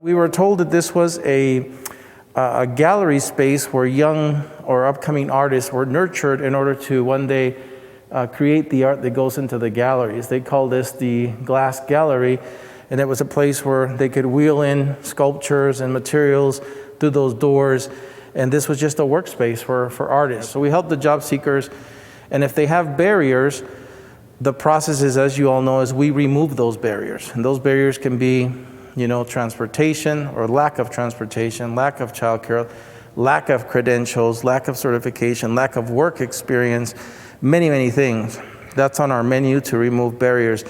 We were told that this was a gallery space where young or upcoming artists were nurtured in order to one day create the art that goes into the galleries. They called this the Glass Gallery, and it was a place where they could wheel in sculptures and materials through those doors, and this was just a workspace for artists. So we help the job seekers, and if they have barriers, the process is, as you all know, is we remove those barriers. And those barriers can be transportation or lack of transportation, lack of childcare, lack of credentials, lack of certification, lack of work experience, many, many things. That's on our menu to remove barriers.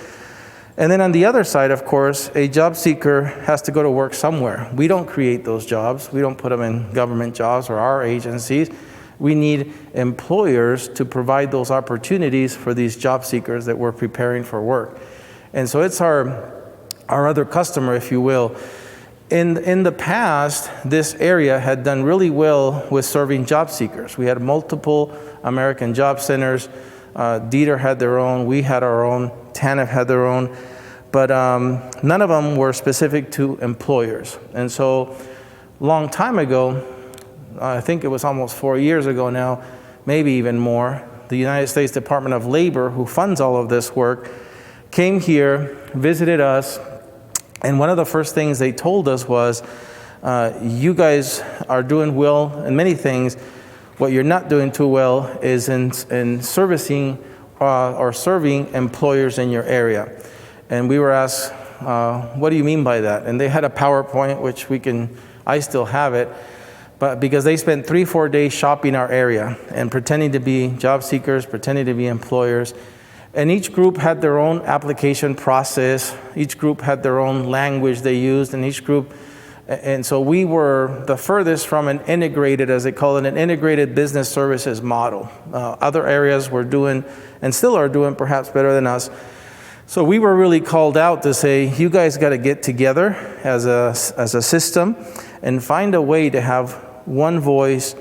And then on the other side, of course, a job seeker has to go to work somewhere. We don't create those jobs. We don't put them in government jobs or our agencies. We need employers to provide those opportunities for these job seekers that we're preparing for work. And so it's our other customer, if you will. In the past, this area had done really well with serving job seekers. We had multiple American Job Centers. Dieter had their own, we had our own, TANF had their own, but none of them were specific to employers. And so, long time ago, I think it was almost 4 years ago now, maybe even more, the United States Department of Labor, who funds all of this work, came here, visited us, and one of the first things they told us was, you guys are doing well in many things. What you're not doing too well is in servicing or serving employers in your area. And we were asked, what do you mean by that? And they had a PowerPoint, which I still have it, but because they spent 3-4 days shopping our area and pretending to be job seekers, pretending to be employers. And each group had their own application process. Each group had their own language they used, and each group, and so we were the furthest from an integrated, as they call it, an integrated business services model. Other areas were doing, and still are doing perhaps better than us. So we were really called out to say, you guys got to get together as a system and find a way to have one voice,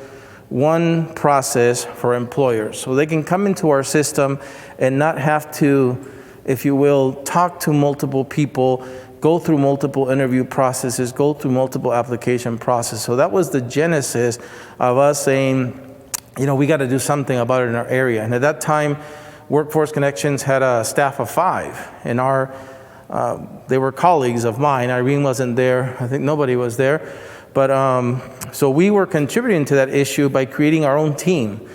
one process for employers, so they can come into our system and not have to, if you will, talk to multiple people, go through multiple interview processes, go through multiple application processes. So that was the genesis of us saying, we got to do something about it in our area. And at that time, Workforce Connections had a staff of 5, and they were colleagues of mine. Irene wasn't there. I think nobody was there. But so we were contributing to that issue by creating our own team.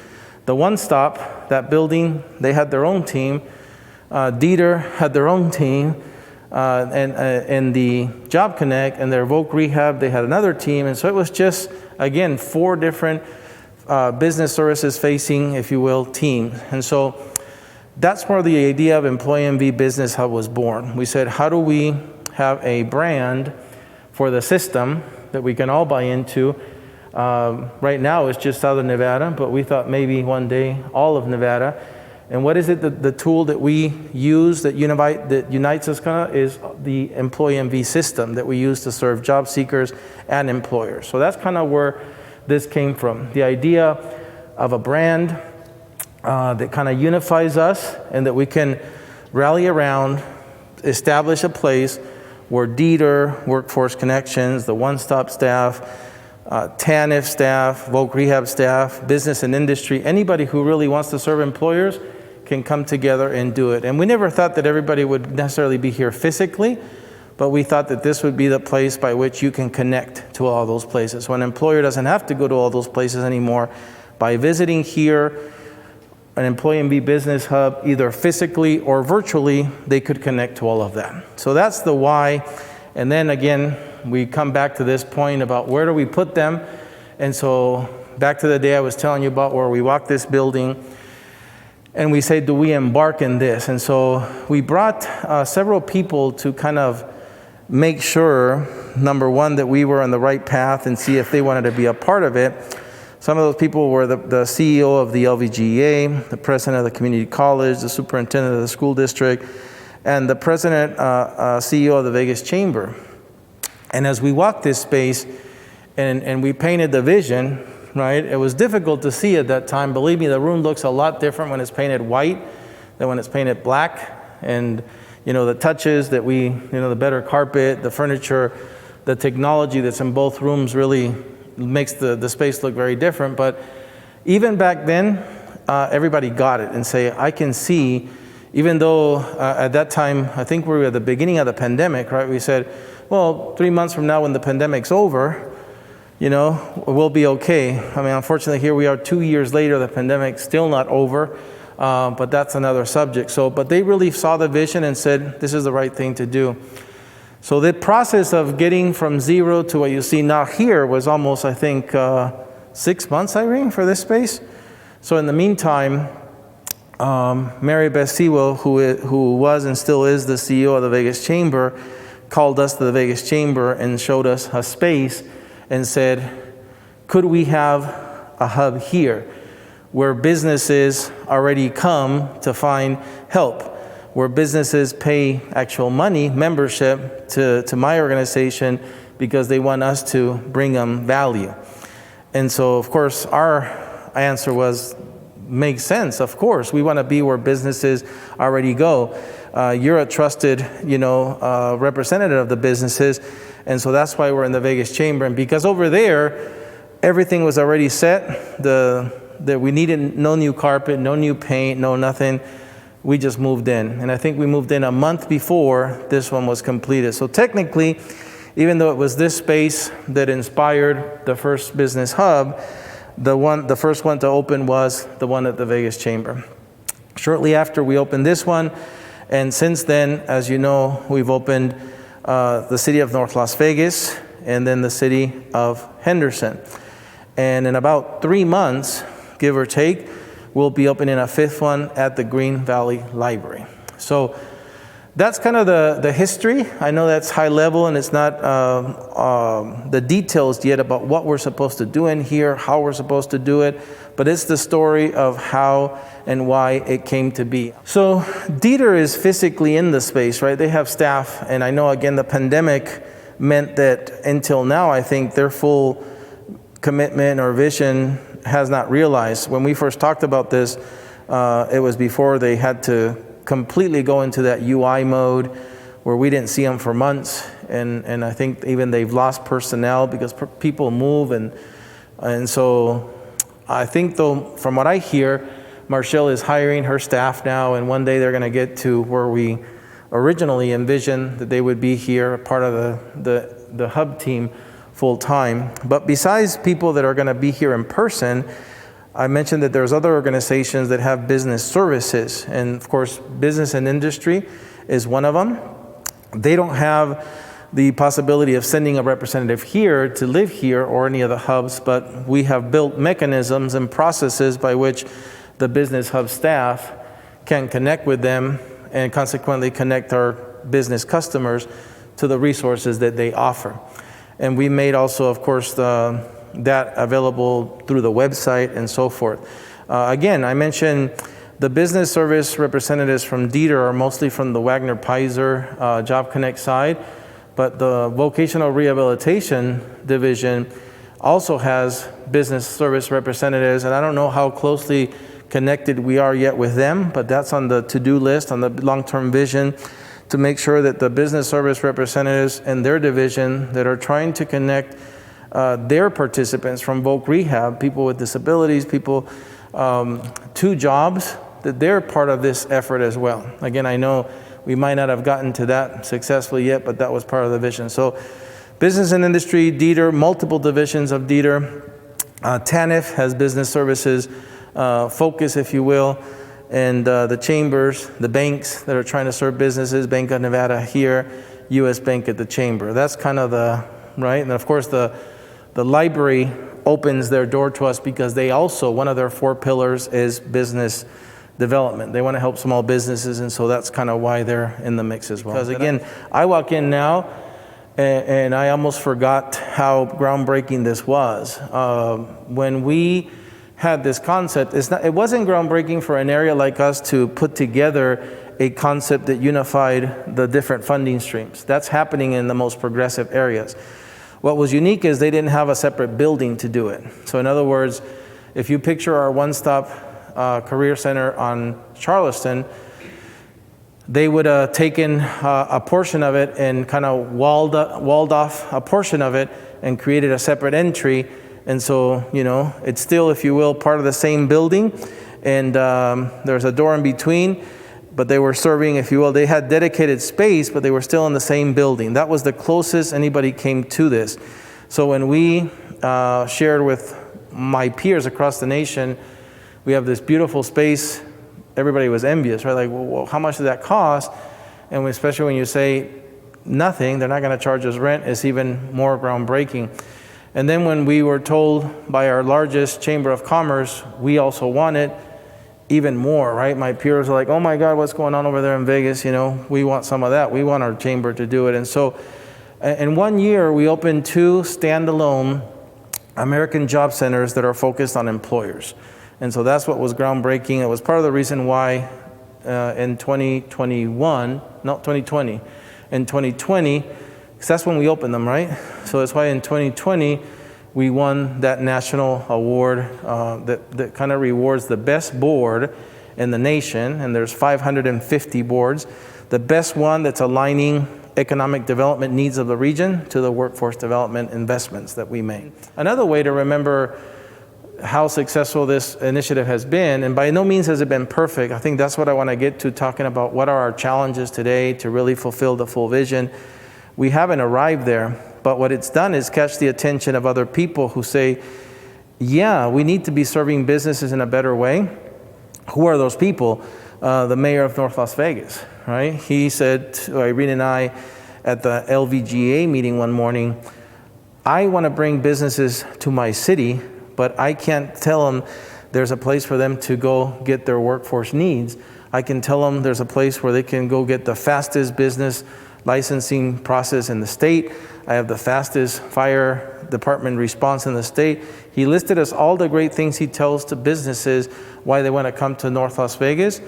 The One Stop, that building, they had their own team. Dieter had their own team. And the Job Connect and their Voc Rehab, they had another team. And so it was just, again, 4 different business services facing, if you will, teams. And so that's where the idea of EmployMV Business Hub was born. We said, how do we have a brand for the system that we can all buy into? Right now it's just Southern Nevada, but we thought maybe one day all of Nevada. And what is it, the tool that we use that unites us is the EmployMV system that we use to serve job seekers and employers. So that's kind of where this came from. The idea of a brand that kind of unifies us and that we can rally around, establish a place where Dieter, Workforce Connections, the One Stop staff, TANF staff, Voc Rehab staff, business and industry, anybody who really wants to serve employers can come together and do it. And we never thought that everybody would necessarily be here physically, but we thought that this would be the place by which you can connect to all those places. So an employer doesn't have to go to all those places anymore. By visiting here, an EmployMV Business Hub, either physically or virtually, they could connect to all of that. So that's the why. And then again, we come back to this point about where do we put them. And so back to the day I was telling you about where we walked this building and we say, do we embark in this? And so we brought several people to kind of make sure, number one, that we were on the right path and see if they wanted to be a part of it. Some of those people were the CEO of the LVGEA, the president of the community college, the superintendent of the school district, and the president, CEO of the Vegas Chamber. And as we walked this space and we painted the vision, right, it was difficult to see at that time. Believe me, the room looks a lot different when it's painted white than when it's painted black. And, the touches that the better carpet, the furniture, the technology that's in both rooms really makes the space look very different. But even back then, everybody got it and say, I can see, even though at that time, I think we were at the beginning of the pandemic, right? We said, well, 3 months from now when the pandemic's over, you know, we'll be okay. I mean, unfortunately, here we are 2 years later, the pandemic's still not over, but that's another subject. So, but they really saw the vision and said, this is the right thing to do. So the process of getting from zero to what you see now here was almost, I think, 6 months, Irene, for this space. So in the meantime, Mary Beth Sewell, who was and still is the CEO of the Vegas Chamber, called us to the Vegas Chamber and showed us a space and said, could we have a hub here where businesses already come to find help, where businesses pay actual money, membership to my organization because they want us to bring them value. And so, of course, our answer was, makes sense, of course. We want to be where businesses already go. You're a trusted, representative of the businesses, and so that's why we're in the Vegas Chamber. And because over there, everything was already set, that we needed no new carpet, no new paint, no nothing. We just moved in. And I think we moved in a month before this one was completed. So technically, even though it was this space that inspired the first business hub, the first one to open was the one at the Vegas Chamber. Shortly after, we opened this one. And since then, as you know, we've opened the city of North Las Vegas and then the city of Henderson. And in about 3 months, give or take, we'll be opening a fifth one at the Green Valley Library. So that's kind of the history. I know that's high level and it's not the details yet about what we're supposed to do in here, how we're supposed to do it, but it's the story of how and why it came to be. So Dieter is physically in the space, right? They have staff, and I know again the pandemic meant that until now I think their full commitment or vision has not realized. When we first talked about this, it was before they had to completely go into that UI mode where we didn't see them for months, and I think even they've lost personnel because people move, and so I think, though, from what I hear, Marshall is hiring her staff now, and one day they're going to get to where we originally envisioned that they would be here, part of the hub team full time. But besides people that are going to be here in person, I mentioned that there's other organizations that have business services, and of course, business and industry is one of them. They don't have the possibility of sending a representative here to live here or any of the hubs, but we have built mechanisms and processes by which the business hub staff can connect with them and consequently connect our business customers to the resources that they offer. And we made also, of course, that available through the website and so forth. Again, I mentioned the business service representatives from Dieter are mostly from the Wagner Peiser Job Connect side, but the vocational rehabilitation division also has business service representatives, and I don't know how closely connected we are yet with them, but that's on the to-do list, on the long-term vision, to make sure that the business service representatives and their division that are trying to connect their participants from Voc Rehab, people with disabilities, people to jobs, that they're part of this effort as well. Again, I know we might not have gotten to that successfully yet, but that was part of the vision. So business and industry, Dieter, multiple divisions of Dieter. TANF has business services, focus, if you will, and the chambers, the banks that are trying to serve businesses, Bank of Nevada here, U.S. Bank at the chamber. That's kind of the, right? And of course the library opens their door to us because they also, one of their 4 pillars is business development. They want to help small businesses, and so that's kind of why they're in the mix as well. Because again, I walk in now and I almost forgot how groundbreaking this was. When we had this concept, it wasn't groundbreaking for an area like us to put together a concept that unified the different funding streams. That's happening in the most progressive areas. What was unique is they didn't have a separate building to do it. So in other words, if you picture our one-stop career center on Charleston, they would have taken a portion of it and kind of walled off a portion of it and created a separate entry. And so, it's still, if you will, part of the same building. And there's a door in between, but they were serving, if you will, they had dedicated space, but they were still in the same building. That was the closest anybody came to this. So when we shared with my peers across the nation, we have this beautiful space. Everybody was envious, right? Like, well, how much did that cost? And especially when you say nothing, they're not going to charge us rent, it's even more groundbreaking. And then when we were told by our largest chamber of commerce, we also want it, even more, right? My peers are like, oh my God, what's going on over there in Vegas? We want some of that. We want our chamber to do it. And so in 1 year, we opened 2 standalone American job centers that are focused on employers. And so that's what was groundbreaking. It was part of the reason why in 2020, because that's when we opened them, right? So that's why in 2020, we won that national award that kind of rewards the best board in the nation, and there's 550 boards. The best one that's aligning economic development needs of the region to the workforce development investments that we make. Another way to remember how successful this initiative has been, and by no means has it been perfect. I think that's what I want to get to, talking about what are our challenges today to really fulfill the full vision. We haven't arrived there, but what it's done is catch the attention of other people who say, yeah, we need to be serving businesses in a better way. Who are those people? The mayor of North Las Vegas, right? He said to Irene and I at the LVGA meeting one morning, I want to bring businesses to my city, but I can't tell them there's a place for them to go get their workforce needs. I can tell them there's a place where they can go get the fastest business licensing process in the state. I have the fastest fire department response in the state. He listed us all the great things he tells to businesses why they want to come to North Las Vegas.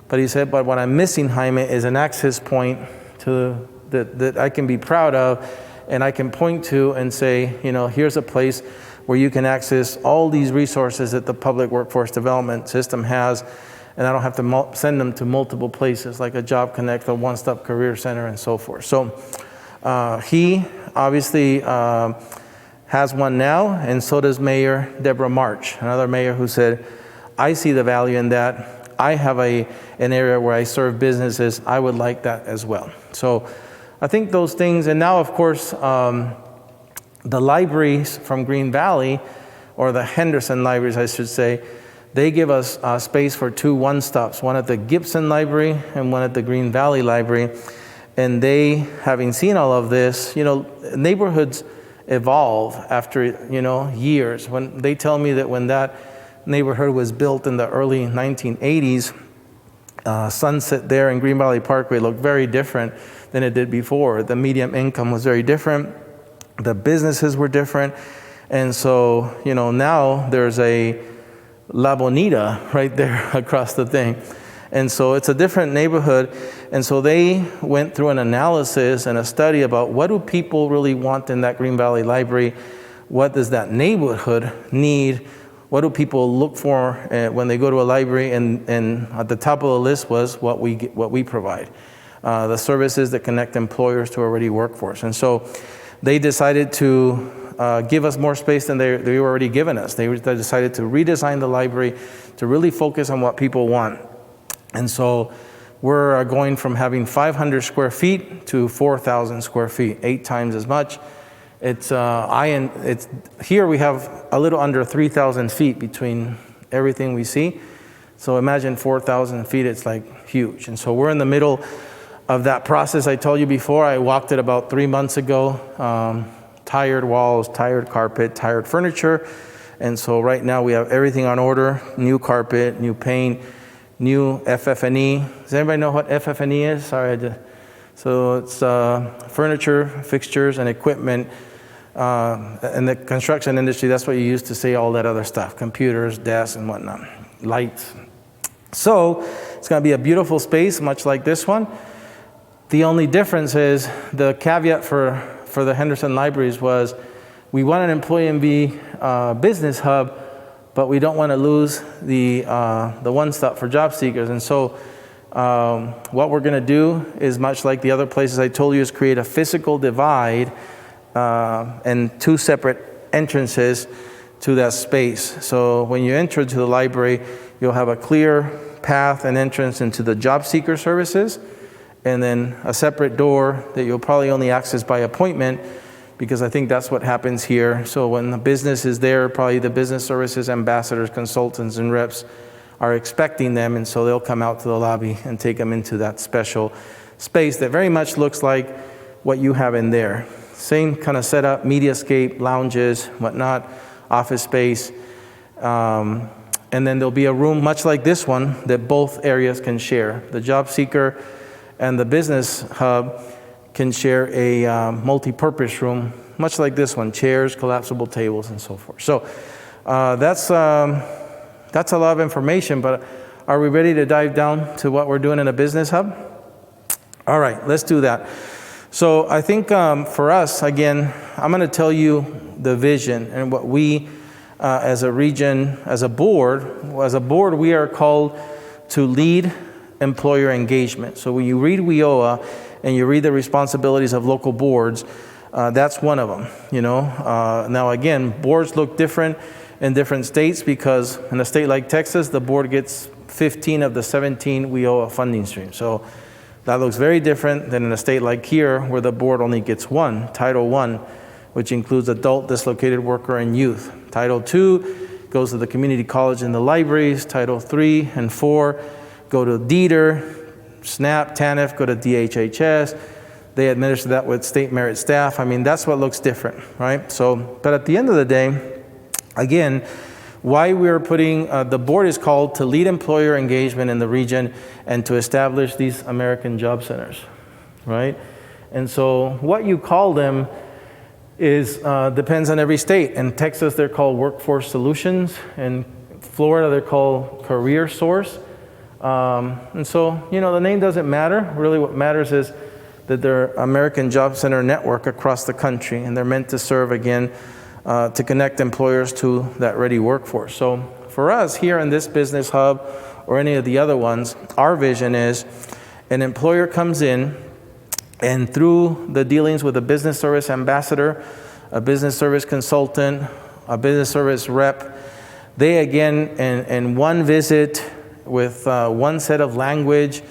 But he said, but what I'm missing, Jaime, is an access point to that I can be proud of and I can point to and say, here's a place where you can access all these resources that the public workforce development system has, and I don't have to send them to multiple places like a Job Connect, a one-stop career center, and so forth. So he obviously has one now, and so does Mayor Deborah March, another mayor who said, I see the value in that. I have an area where I serve businesses. I would like that as well. So I think those things, and now of course, the libraries from Green Valley, or the Henderson libraries, I should say, they give us space for 2 one-stops, one at the Gibson Library and one at the Green Valley Library. And they, having seen all of this, neighborhoods evolve after, years. When they tell me that when that neighborhood was built in the early 1980s, Sunset there in Green Valley Parkway looked very different than it did before. The median income was very different. The businesses were different. And so, now there's a La Bonita right there across the thing. And so it's a different neighborhood. And so they went through an analysis and a study about what do people really want in that Green Valley Library? What does that neighborhood need? What do people look for when they go to a library? And at the top of the list was what we provide. The services that connect employers to a ready workforce. And so they decided to give us more space than they were already giving us. They decided to redesign the library to really focus on what people want. And so we're going from having 500 square feet to 4,000 square feet, 8 times as much. It's here we have a little under 3,000 feet between everything we see. So imagine 4,000 feet, it's like huge. And so we're in the middle of that process. I told you before, I walked it about 3 months ago. Tired walls, tired carpet, tired furniture. And so right now we have everything on order, new carpet, new paint, new FF&E. Does anybody know what FF&E is? Sorry, so it's furniture, fixtures, and equipment. In the construction industry, that's what you use to say all that other stuff, computers, desks, and whatnot, lights. So it's going to be a beautiful space, much like this one. The only difference is the caveat for the Henderson Libraries was we want an employee MV business hub, but we don't want to lose the one-stop for job seekers. And so What we're going to do is much like the other places I told you, is create a physical divide and two separate entrances to that space. So when you enter to the library, you'll have a clear path and entrance into the job seeker services, and then a separate door that you'll probably only access by appointment, because I think that's what happens here. So when the business is there, probably the business services ambassadors, consultants, and reps are expecting them, and so they'll come out to the lobby and take them into that special space that very much looks like what you have in there. Same kind of setup, mediascape, lounges, whatnot, office space. And then there'll be a room much like this one that both areas can share. The job seeker and the business hub can share a multi-purpose room, much like this one, chairs, collapsible tables, and so forth. So that's a lot of information, but are we ready to dive down to what we're doing in a business hub? All right, let's do that. So I think for us, again, I'm going to tell you the vision and what we as a region, as a board, we are called to lead employer engagement. So when you read WIOA and you read the responsibilities of local boards, that's one of them. Now again, boards look different in different states, because in a state like Texas, the board gets 15 of the 17 WIOA funding streams. So that looks very different than in a state like here, where the board only gets one, Title I, which includes adult, dislocated worker, and youth. Title II goes to the community college and the libraries. Title III and IV go to DETR, SNAP, TANF go to DHHS. They administer that with state merit staff. I mean, that's what looks different, right? So, but at the end of the day, again, why we're putting, the board is called to lead employer engagement in the region and to establish these American Job Centers, right? And so what you call them is depends on every state. In Texas, they're called Workforce Solutions. In Florida, they're called Career Source. And so, the name doesn't matter. Really what matters is that they're American Job Center network across the country, and they're meant to serve, again, to connect employers to that ready workforce. So for us here in this business hub or any of the other ones, our vision is an employer comes in, and through the dealings with a business service ambassador, a business service consultant, a business service rep, they again, in one visit with one set of language,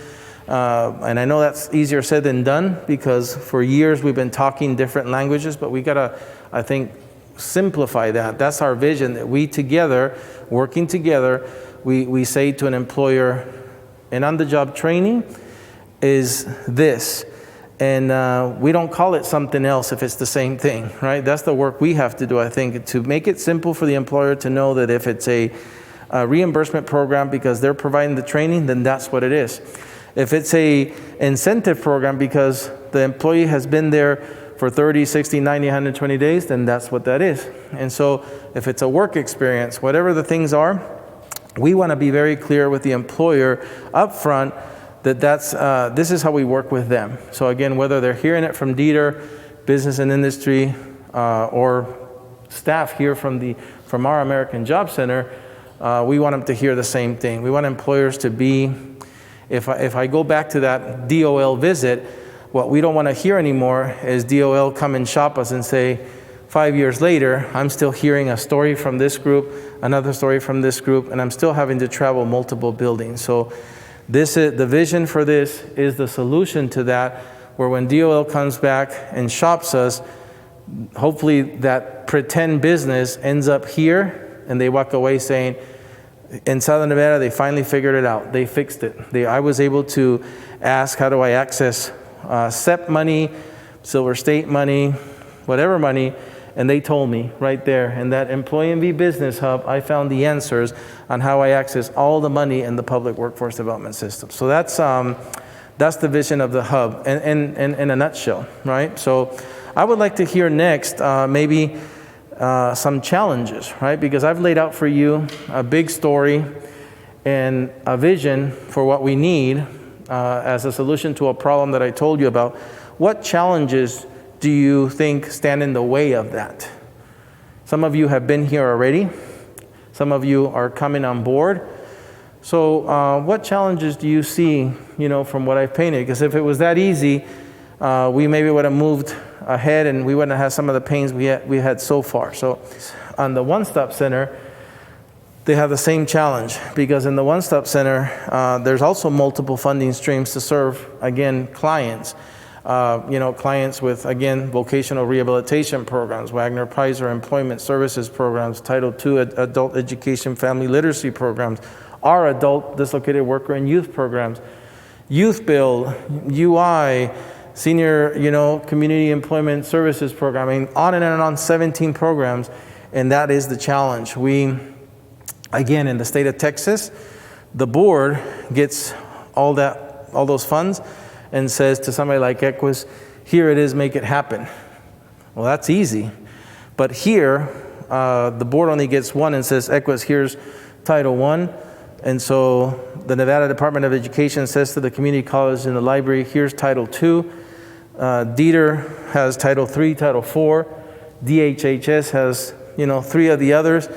and I know that's easier said than done, because for years we've been talking different languages, but we gotta, I think, simplify that. That's our vision, that we together, working together, we say to an employer, and on-the-job training is this. And we don't call it something else if it's the same thing, right? That's the work we have to do, I think, to make it simple for the employer to know that if it's a reimbursement program because they're providing the training, then that's what it is. If it's a incentive program because the employee has been there for 30, 60, 90, 120 days, then that's what that is. And so if it's a work experience, whatever the things are, we want to be very clear with the employer up front that this is how we work with them. So again, whether they're hearing it from DETR, business and industry, or staff here from our American Job Center, we want them to hear the same thing. We want employers to be, if I go back to that DOL visit, what we don't want to hear anymore is DOL come and shop us and say, 5 years later, I'm still hearing a story from this group, another story from this group, and I'm still having to travel multiple buildings. So this is, the vision for this is the solution to that, where when DOL comes back and shops us, hopefully that pretend business ends up here and they walk away saying, in Southern Nevada, they finally figured it out. They fixed it. I was able to ask, how do I access SEP money, Silver State money, whatever money, and they told me right there. In that Employee NV Business Hub, I found the answers on how I access all the money in the public workforce development system. So that's the vision of the hub in a nutshell, right? So I would like to hear next maybe some challenges, right? Because I've laid out for you a big story and a vision for what we need as a solution to a problem that I told you about. What challenges do you think stand in the way of that? Some of you have been here already. Some of you are coming on board. So what challenges do you see, from what I've painted? Because if it was that easy, we maybe would have moved ahead and we wouldn't have had some of the pains we had so far. So on the One Stop Center, they have the same challenge, because in the One Stop Center, there's also multiple funding streams to serve, again, clients. Clients with, again, vocational rehabilitation programs, Wagner Pizer employment services programs, Title II adult education family literacy programs, our adult dislocated worker and youth programs, Youth Build, UI, senior, community employment services programming, on and on, 17 programs, and that is the challenge. We, again, in the state of Texas, the board gets all those funds and says to somebody like Equus, here it is, make it happen. Well, that's easy. But here, the board only gets one and says, Equus, here's Title I. And so the Nevada Department of Education says to the community college and the library, here's Title II. Dieter has Title III, Title IV. DHHS has, 3 of the others.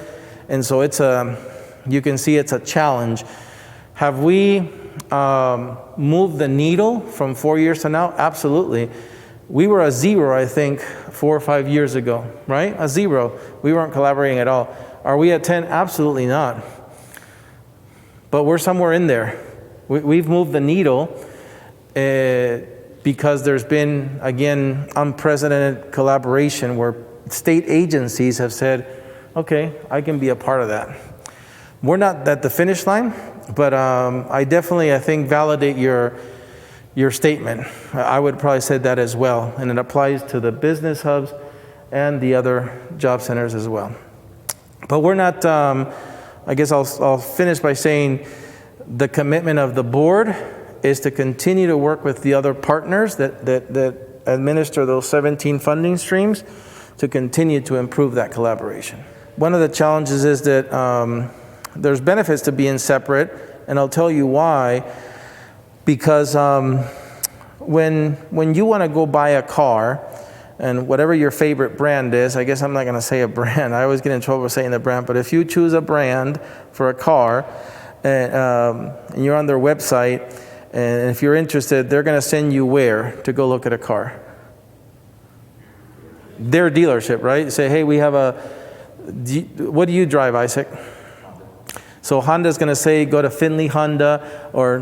And so you can see it's a challenge. Have we moved the needle from 4 years to now? Absolutely. We were a 0, I think, 4 or 5 years ago, right? A 0. We weren't collaborating at all. Are we at 10? Absolutely not. But we're somewhere in there. We've moved the needle because there's been, again, unprecedented collaboration where state agencies have said, okay, I can be a part of that. We're not at the finish line, but I think, validate your statement. I would probably say that as well, and it applies to the business hubs and the other job centers as well. But we're not, I guess I'll finish by saying the commitment of the board is to continue to work with the other partners that administer those 17 funding streams to continue to improve that collaboration. One of the challenges is that there's benefits to being separate, and I'll tell you why. Because when you want to go buy a car, and whatever your favorite brand is, I guess I'm not going to say a brand. I always get in trouble for saying the brand, but if you choose a brand for a car, and you're on their website, and if you're interested, they're going to send you where to go look at a car? Their dealership, right? Say, hey, we have what do you drive, Isaac? So Honda's going to say, go to Finley Honda or,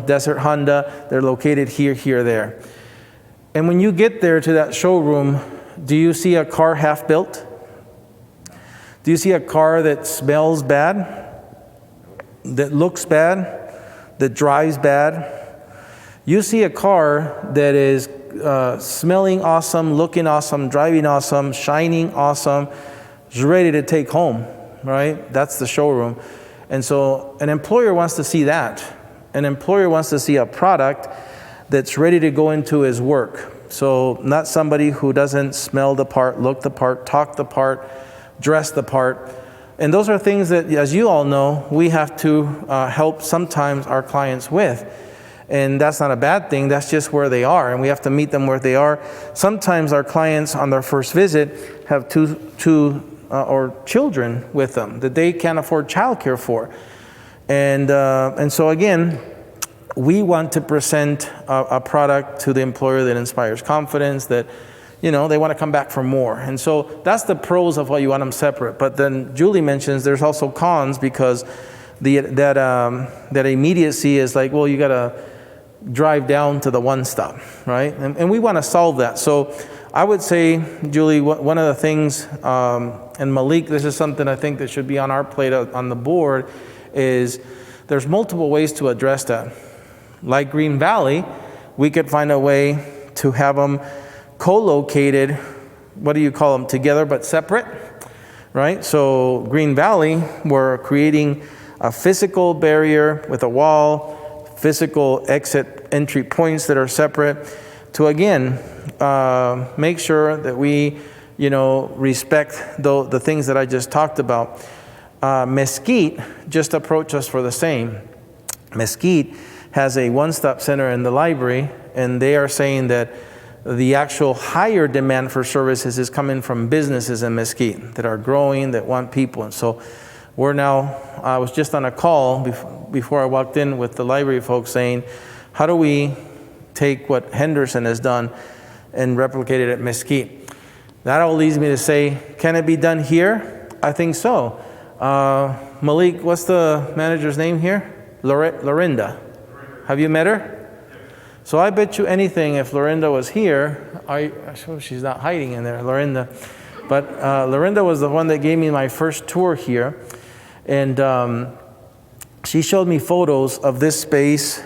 Desert Honda. They're located here, there. And when you get there to that showroom, do you see a car half built? Do you see a car that smells bad? That looks bad? That drives bad? You see a car that is smelling awesome, looking awesome, driving awesome, shining awesome, is ready to take home, right? That's the showroom. And so an employer wants to see that. An employer wants to see a product that's ready to go into his work. So not somebody who doesn't smell the part, look the part, talk the part, dress the part. And those are things that, as you all know, we have to help sometimes our clients with. And that's not a bad thing, that's just where they are, and we have to meet them where they are. Sometimes our clients on their first visit have two or children with them that they can't afford childcare for. And so again, we want to present a product to the employer that inspires confidence, that they want to come back for more. And so that's the pros of why you want them separate. But then Julie mentions there's also cons, because that immediacy is like, well, you got to drive down to the one stop, right? And we want to solve that. So I would say, Julie, one of the things, and Malik, this is something I think that should be on our plate on the board, is there's multiple ways to address that. Like Green Valley, we could find a way to have them co-located, what do you call them, together but separate, right? So Green Valley, we're creating a physical barrier with a wall, physical exit entry points that are separate, to again make sure that we respect the things that I just talked about. Mesquite just approached us for the same. Mesquite has a one-stop center in the library, and they are saying that the actual higher demand for services is coming from businesses in Mesquite that are growing, that want people. And so I was just on a call before I walked in with the library folks saying, how do we take what Henderson has done and replicate it at Mesquite? That all leads me to say, can it be done here? I think so. Malik, what's the manager's name here? Lorinda. Have you met her? So I bet you anything, if Lorinda was here, I'm sure she's not hiding in there, Lorinda. But Lorinda was the one that gave me my first tour here. And she showed me photos of this space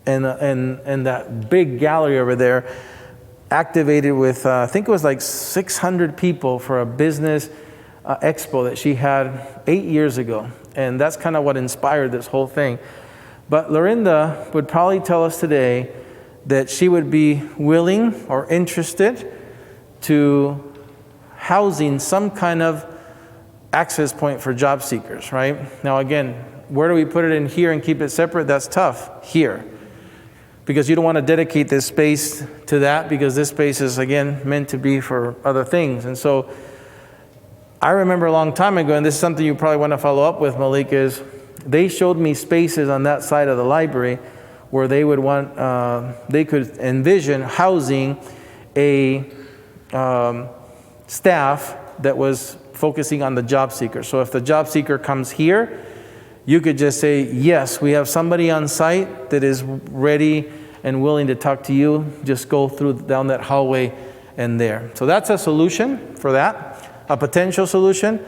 and that big gallery over there, activated with, I think it was like 600 people for a business expo that she had 8 years ago. And that's kind of what inspired this whole thing. But Lorinda would probably tell us today that she would be willing or interested to housing some kind of access point for job seekers, right? Now again, where do we put it in here and keep it separate? That's tough, here. Because you don't want to dedicate this space to that, because this space is, again, meant to be for other things. And so I remember a long time ago, and this is something you probably want to follow up with, Malik, is they showed me spaces on that side of the library where they would want, they could envision housing a staff that was focusing on the job seeker. So if the job seeker comes here, you could just say, yes, we have somebody on site that is ready and willing to talk to you. Just go down that hallway and there. So that's a solution for that, a potential solution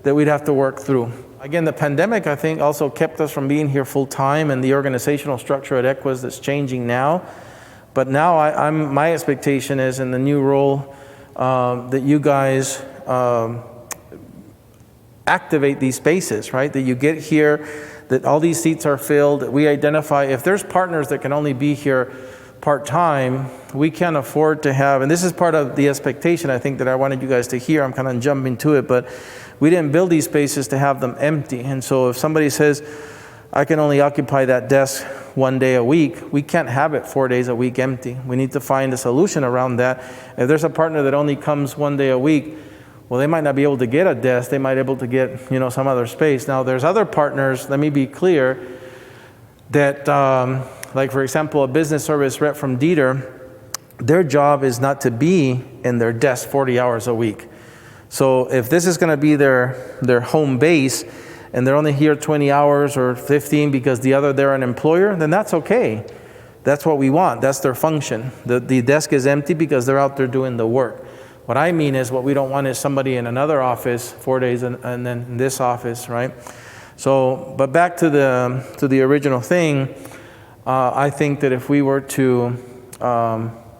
that we'd have to work through. Again, the pandemic, I think, also kept us from being here full time, and the organizational structure at Equus that's changing now. But now my expectation is in the new role that you guys activate these spaces, right? That you get here, that all these seats are filled, that we identify, if there's partners that can only be here part-time, we can't afford to have, and this is part of the expectation I think that I wanted you guys to hear, I'm kind of jumping to it, but we didn't build these spaces to have them empty. And so if somebody says, I can only occupy that desk 1 day a week, we can't have it 4 days a week empty. We need to find a solution around that. If there's a partner that only comes 1 day a week, well, they might not be able to get a desk, they might be able to get, some other space. Now, there's other partners, let me be clear, that, like for example, a business service rep from Dieter, their job is not to be in their desk 40 hours a week. So if this is gonna be their home base, and they're only here 20 hours or 15 because they're an employer, then that's okay. That's what we want, that's their function. The desk is empty because they're out there doing the work. What I mean is, what we don't want is somebody in another office 4 days and then in this office, right? So, but back to the original thing, I think that if we were to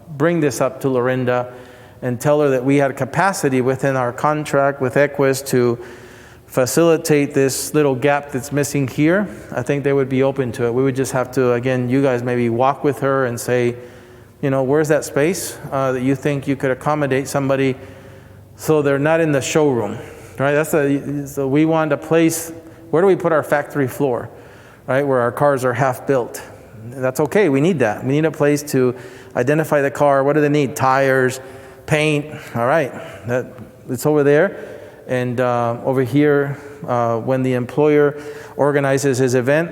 bring this up to Lorinda and tell her that we had capacity within our contract with Equus to facilitate this little gap that's missing here, I think they would be open to it. We would just have to, again, you guys maybe walk with her and say, where's that space that you think you could accommodate somebody so they're not in the showroom, right? So we want a place, where do we put our factory floor, right? Where our cars are half built. That's okay, we need that. We need a place to identify the car. What do they need? Tires, paint, all right. It's over there. And over here, when the employer organizes his event,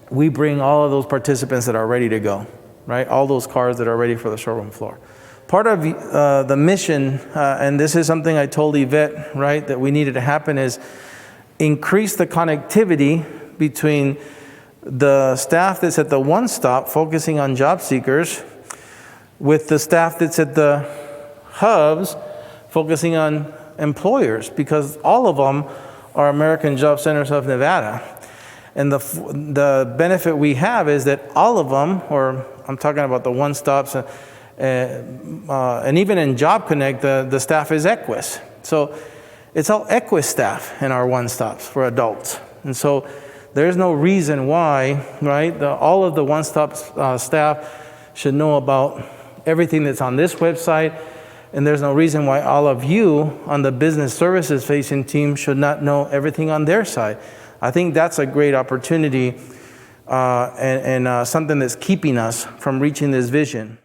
we bring all of those participants that are ready to go, right? All those cars that are ready for the showroom floor. Part of the mission, and this is something I told Yvette, right, that we needed to happen, is increase the connectivity between the staff that's at the one stop focusing on job seekers with the staff that's at the hubs focusing on employers, because all of them are American Job Centers of Nevada. And the benefit we have is that all of them, or I'm talking about the one stops, and even in Job Connect, the staff is Equus. So it's all Equus staff in our one stops for adults. And so there's no reason why, right, all of the one stop staff should know about everything that's on this website. And there's no reason why all of you on the business services facing team should not know everything on their side. I think that's a great opportunity and something that's keeping us from reaching this vision.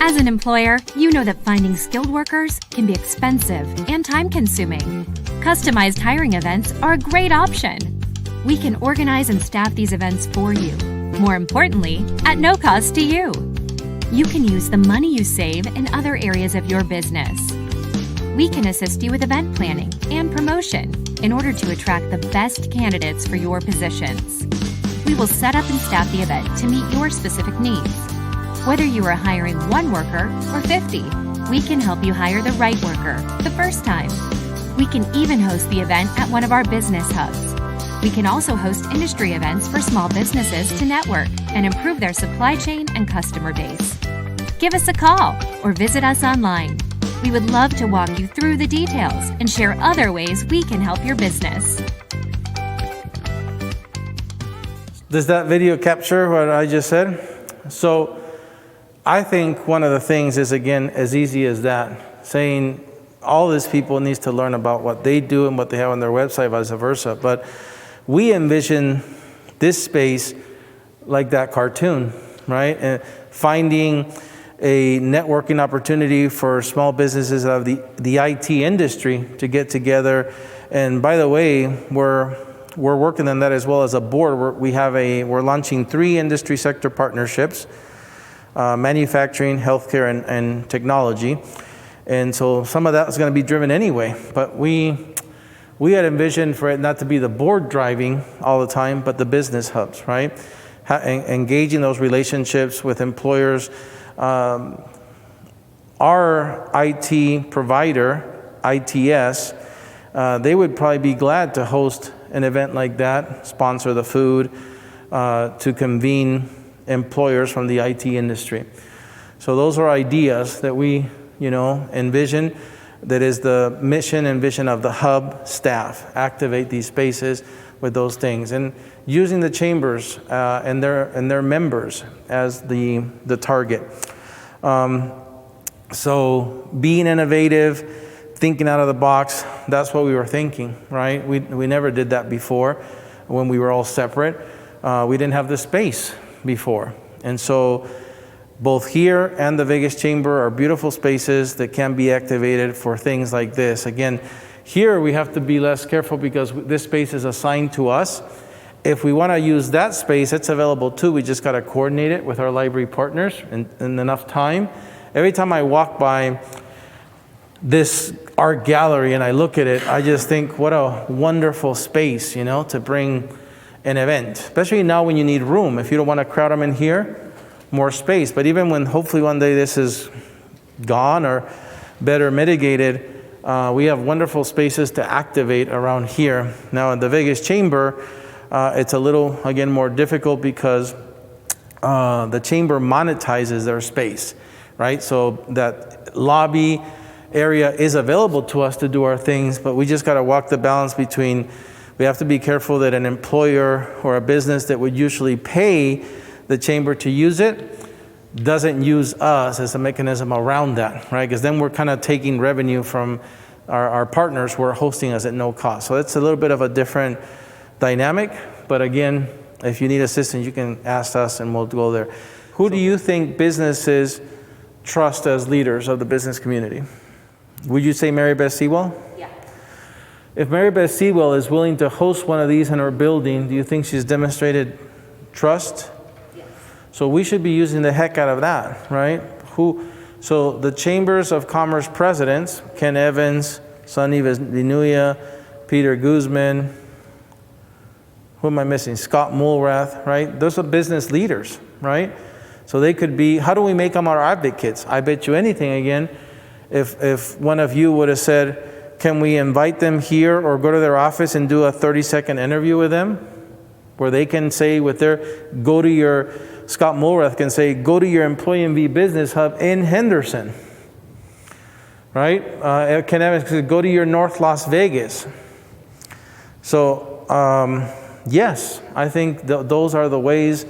As an employer, you know that finding skilled workers can be expensive and time-consuming. Customized hiring events are a great option. We can organize and staff these events for you. More importantly, at no cost to you. You can use the money you save in other areas of your business. We can assist you with event planning and promotion in order to attract the best candidates for your positions. We will set up and staff the event to meet your specific needs. Whether you are hiring one worker or 50, we can help you hire the right worker the first time. We can even host the event at one of our business hubs. We can also host industry events for small businesses to network and improve their supply chain and customer base. Give us a call or visit us online. We would love to walk you through the details and share other ways we can help your business. Does that video capture what I just said? So I think one of the things is, again, as easy as that, saying all these people needs to learn about what they do and what they have on their website, vice versa. But we envision this space like that cartoon, right? And finding a networking opportunity for small businesses of the IT industry to get together. And by the way, we're working on that as well as a board. We're launching 3 industry sector partnerships, manufacturing, healthcare, and technology. And so some of that is going to be driven anyway. But we had envisioned for it not to be the board driving all the time, but the business hubs, right? Engaging those relationships with employers. Our IT provider, ITS, they would probably be glad to host an event like that, sponsor the food, to convene employers from the IT industry. So those are ideas that we, envision. That is the mission and vision of the hub staff. Activate these spaces with those things, and using the chambers and their members as the target. So being innovative, thinking out of the box, that's what we were thinking, right? We never did that before when we were all separate. We didn't have the space before. And so both here and the Vegas Chamber are beautiful spaces that can be activated for things like this. Again, here we have to be less careful because this space is assigned to us. If we want to use that space, it's available too. We just got to coordinate it with our library partners in enough time. Every time I walk by this art gallery and I look at it, I just think what a wonderful space, to bring an event. Especially now when you need room. If you don't want to crowd them in here, more space. But even when hopefully one day this is gone or better mitigated, we have wonderful spaces to activate around here. Now in the Vegas Chamber, it's a little, again, more difficult because the chamber monetizes their space, right? So that lobby area is available to us to do our things, but we just got to walk the balance between, we have to be careful that an employer or a business that would usually pay the chamber to use it doesn't use us as a mechanism around that, right? Because then we're kind of taking revenue from our partners who are hosting us at no cost. So it's a little bit of a different dynamic. But again, if you need assistance, you can ask us and we'll go there. Who do you think businesses trust as leaders of the business community? Would you say Mary Beth Sewell? Yeah. If Mary Beth Sewell is willing to host one of these in her building, do you think she's demonstrated trust? So we should be using the heck out of that, right? So the Chambers of Commerce presidents, Ken Evans, Sonny Vinuya, Peter Guzman, who am I missing? Scott Mulrath, right? Those are business leaders, right? So they could be, how do we make them our advocates? I bet you anything, again, if one of you would have said, can we invite them here or go to their office and do a 30-second interview with them? Where they can say Scott Mulrath can say, go to your Employee MV Business Hub in Henderson, right? Ken Evans can go to your North Las Vegas. So, yes, I think those are the ways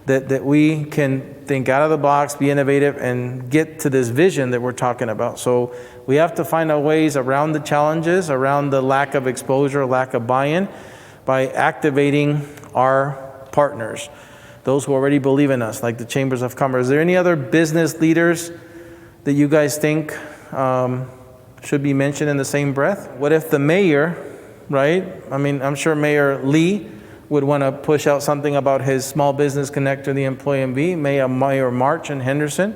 that we can think out of the box, be innovative, and get to this vision that we're talking about. So we have to find our ways around the challenges, around the lack of exposure, lack of buy-in, by activating our partners, those who already believe in us, like the Chambers of Commerce. Is there any other business leaders that you guys think should be mentioned in the same breath? What if the mayor, right? I mean, I'm sure Mayor Lee would want to push out something about his small business connector, the Employee MV, Mayor March in Henderson.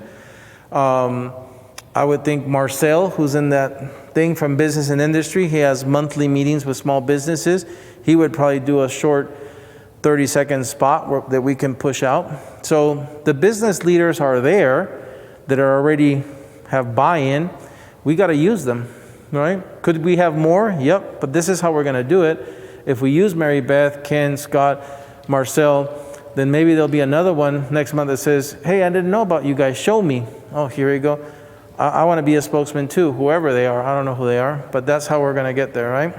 I would think Marcel, who's in that thing from Business and Industry, he has monthly meetings with small businesses. He would probably do a short 30-second spot that we can push out. So the business leaders are there that are already have buy-in. We got to use them, right? Could we have more? Yep, but this is how we're going to do it. If we use Mary Beth, Ken, Scott, Marcel, then maybe there'll be another one next month that says, hey, I didn't know about you guys, show me. Oh, here you go. I want to be a spokesman too, whoever they are. I don't know who they are, but that's how we're going to get there, right?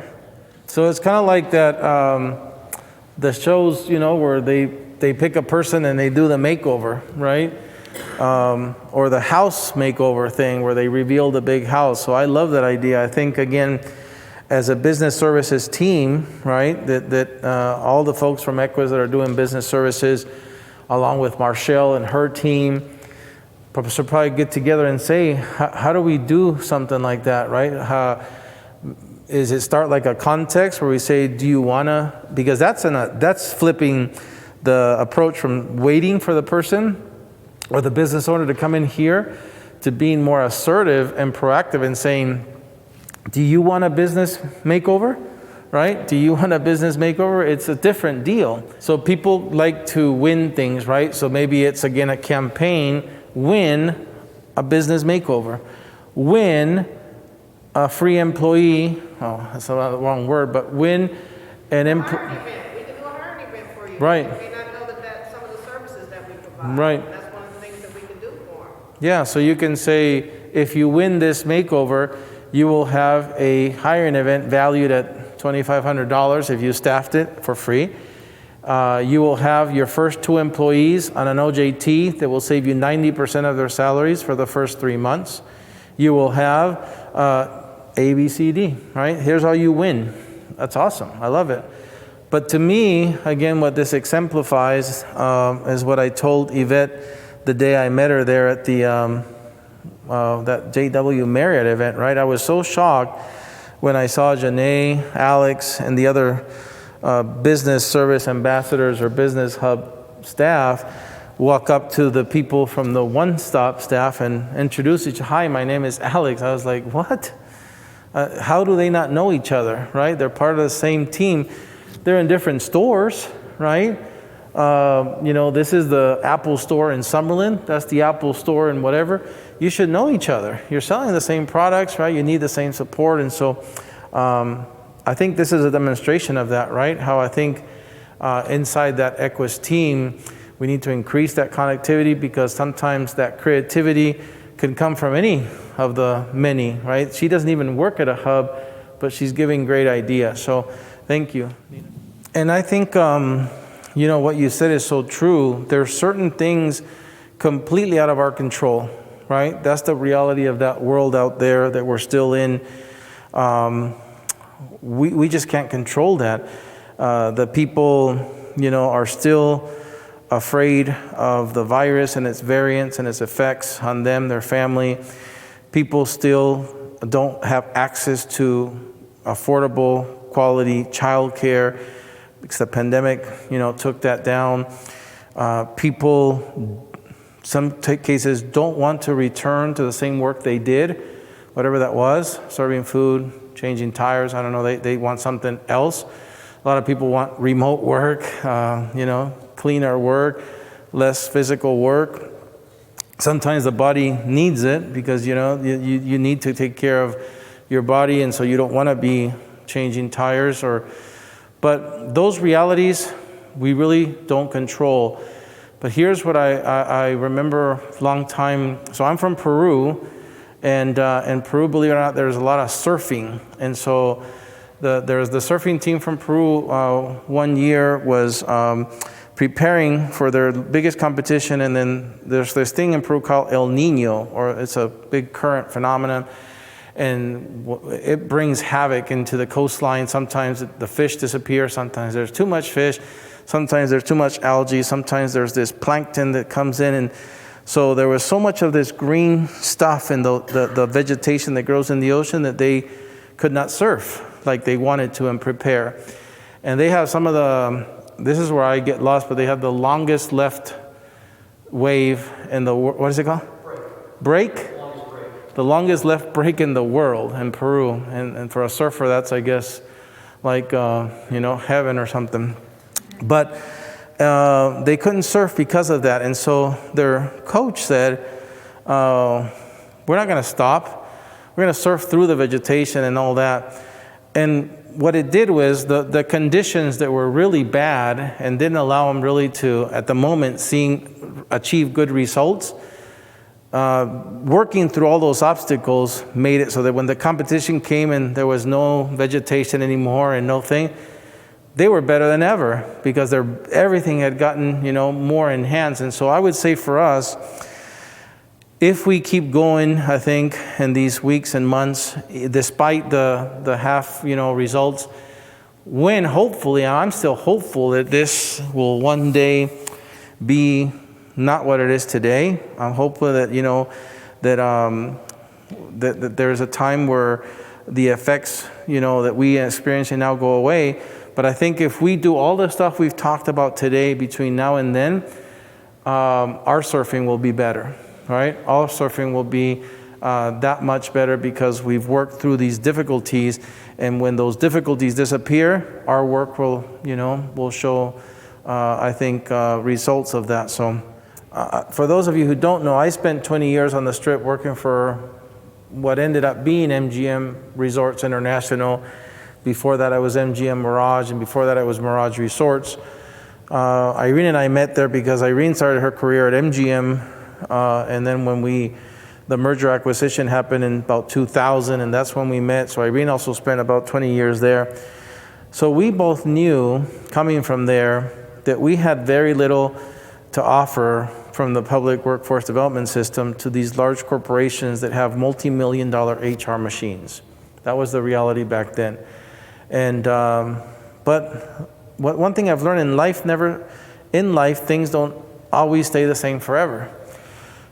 So it's kind of like that, the shows, you know, where they pick a person and they do the makeover, right? Or the house makeover thing where they reveal the big house. So I love that idea. I think, again, as a business services team, right, that all the folks from Equus that are doing business services, along with Marshall and her team, should probably get together and say, how do we do something like that, right? Is it start like a context where we say, do you want to, because that's flipping the approach from waiting for the person or the business owner to come in here to being more assertive and proactive and saying, do you want a business makeover, right? Do you want a business makeover? It's a different deal. So people like to win things, right? So maybe it's, again, a campaign, win a business makeover, win a free employee, oh, that's the wrong word, but win an employee. We can do a hiring event for you. Right. You may not know that some of the services that we provide. Right. That's one of the things that we can do for them. Yeah, so you can say, if you win this makeover, you will have a hiring event valued at $2,500 if you staffed it for free. You will have your first 2 employees on an OJT that will save you 90% of their salaries for the first 3 months. You will have A, B, C, D, right? Here's how you win. That's awesome. I love it. But to me, again, what this exemplifies is what I told Yvette the day I met her there at the that JW Marriott event, right? I was so shocked when I saw Janae, Alex, and the other business service ambassadors or business hub staff walk up to the people from the one-stop staff and introduce each other. Hi, my name is Alex. I was like, what? How do they not know each other, right? They're part of the same team. They're in different stores, right? You know, this is the Apple store in Summerlin. That's the Apple store in whatever. You should know each other. You're selling the same products, right? You need the same support. And so I think this is a demonstration of that, right? How I think inside that Equus team, we need to increase that connectivity because sometimes that creativity can come from any of the many, right? She doesn't even work at a hub, but she's giving great ideas. So thank you. And I think, you know, what you said is so true. There are certain things completely out of our control, right? That's the reality of that world out there that we're still in. We just can't control that. The people, you know, are still afraid of the virus and its variants and its effects on them, their family. People still don't have access to affordable, quality childcare because the pandemic, you know, took that down. People, some cases, don't want to return to the same work they did, whatever that was, serving food, changing tires. I don't know, they want something else. A lot of people want remote work, you know, cleaner work, less physical work. Sometimes the body needs it because, you know, you need to take care of your body, and so you don't want to be changing tires. But those realities we really don't control. But here's what I remember a long time. So I'm from Peru, and in Peru, believe it or not, there's a lot of surfing. And so there's the surfing team from Peru one year was preparing for their biggest competition, and then there's this thing in Peru called El Nino, or it's a big current phenomenon, and it brings havoc into the coastline. Sometimes the fish disappear, sometimes there's too much fish, sometimes there's too much algae, sometimes there's this plankton that comes in, and So there was so much of this green stuff in the vegetation that grows in the ocean that they could not surf like they wanted to and prepare. And they have some of this is where I get lost, but they have the longest left wave in the world. What is it called? Break? The longest left break in the world in Peru. And for a surfer, that's, I guess, like, heaven or something. But they couldn't surf because of that. And so their coach said, we're not going to stop. We're going to surf through the vegetation and all that. And what it did was the conditions that were really bad and didn't allow them really to, at the moment, achieve good results, working through all those obstacles made it so that when the competition came and there was no vegetation anymore and no thing, they were better than ever because everything had gotten, more enhanced. And so I would say for us, if we keep going, I think, in these weeks and months, despite the half, results, when hopefully, I'm still hopeful that this will one day be not what it is today. I'm hopeful that, that there's a time where the effects, that we are experiencing now go away. But I think if we do all the stuff we've talked about today between now and then, our surfing will be better, right? Our surfing will be that much better because we've worked through these difficulties. And when those difficulties disappear, our work will, will show, I think, results of that. So for those of you who don't know, I spent 20 years on the Strip working for what ended up being MGM Resorts International. Before that, I was MGM Mirage, and before that, I was Mirage Resorts. Irene and I met there because Irene started her career at MGM, and then when the merger acquisition happened in about 2000, and that's when we met. So Irene also spent about 20 years there. So we both knew, coming from there, that we had very little to offer from the public workforce development system to these large corporations that have multi-million-dollar HR machines. That was the reality back then. And but one thing I've learned in life, things don't always stay the same forever.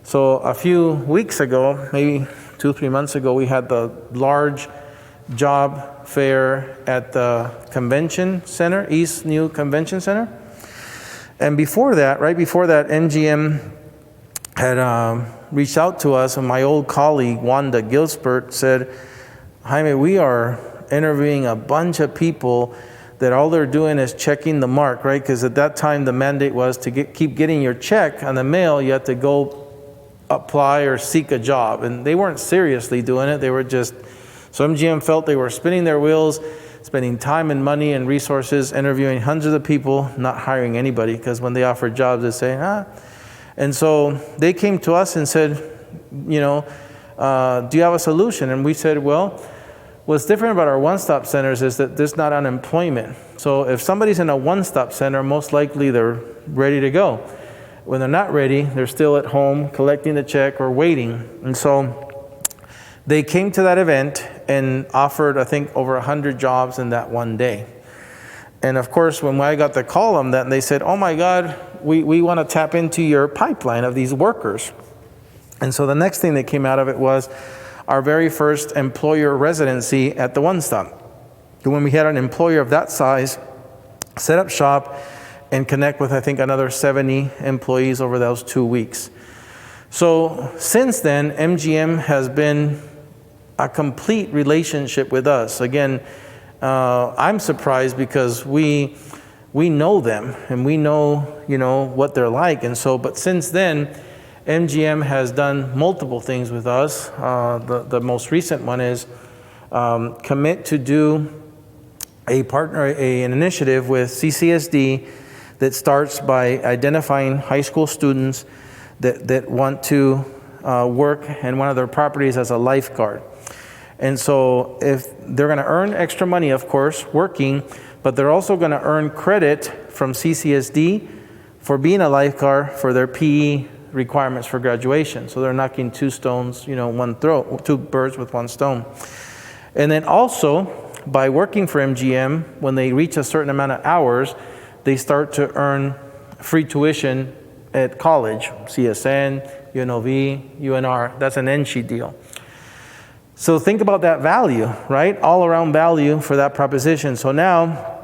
So a few weeks ago, maybe 2-3 months ago, we had the large job fair at the convention center, East New Convention Center. And before that, right before that, MGM had reached out to us, and my old colleague, Wanda Gilsbert, said, Jaime, we are interviewing a bunch of people that all they're doing is checking the mark, right? Because at that time, the mandate was to keep getting your check on the mail. You had to go apply or seek a job. And they weren't seriously doing it. They were just, so MGM felt they were spinning their wheels, spending time and money and resources, interviewing hundreds of people, not hiring anybody, because when they offered jobs, they say, And so they came to us and said, do you have a solution? And we said, well, what's different about our one-stop centers is that there's not unemployment. So if somebody's in a one-stop center, most likely they're ready to go. When they're not ready, they're still at home collecting the check or waiting. And so they came to that event and offered, I think, over 100 jobs in that one day. And of course, when I got the call on that, and they said, oh my God, we want to tap into your pipeline of these workers. And so the next thing that came out of it was our very first employer residency at the One Stop. When we had an employer of that size set up shop and connect with, I think, another 70 employees over those 2 weeks. So since then, MGM has been a complete relationship with us. Again, I'm surprised because we know them and we know, what they're like. And so, but since then, MGM has done multiple things with us. The most recent one is commit to do an initiative with CCSD that starts by identifying high school students that want to work in one of their properties as a lifeguard. And so if they're going to earn extra money, of course, working, but they're also going to earn credit from CCSD for being a lifeguard for their PE requirements for graduation. So they're knocking two birds with one stone. And then also, by working for MGM, when they reach a certain amount of hours, they start to earn free tuition at college, CSN, UNLV, UNR. That's an NSHE deal. So think about that value, right? All around value for that proposition. So now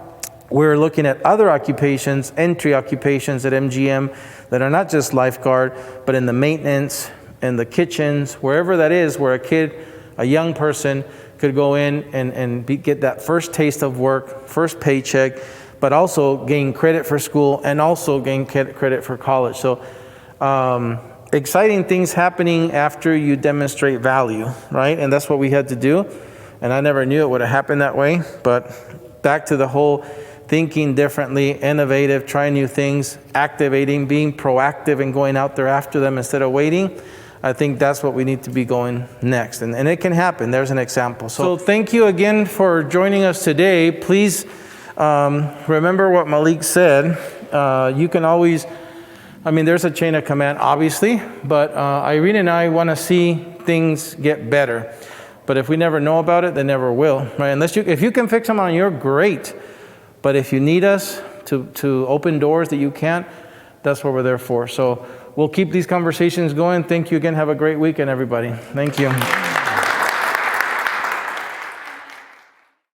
we're looking at other occupations, entry occupations at MGM that are not just lifeguard, but in the maintenance, in the kitchens, wherever that is, where a kid, a young person could go in and get that first taste of work, first paycheck, but also gain credit for school and also gain credit for college. So exciting things happening after you demonstrate value, right? And that's what we had to do. And I never knew it would have happened that way. But back to the whole thinking differently, innovative, trying new things, activating, being proactive and going out there after them instead of waiting. I think that's what we need to be going next. And it can happen. There's an example. So thank you again for joining us today. Please remember what Malik said. You can always, there's a chain of command, obviously, but Irene and I want to see things get better. But if we never know about it, they never will, right? If you can fix them on your, great. But if you need us to open doors that you can't, that's what we're there for. So we'll keep these conversations going. Thank you again. Have a great weekend, everybody. Thank you.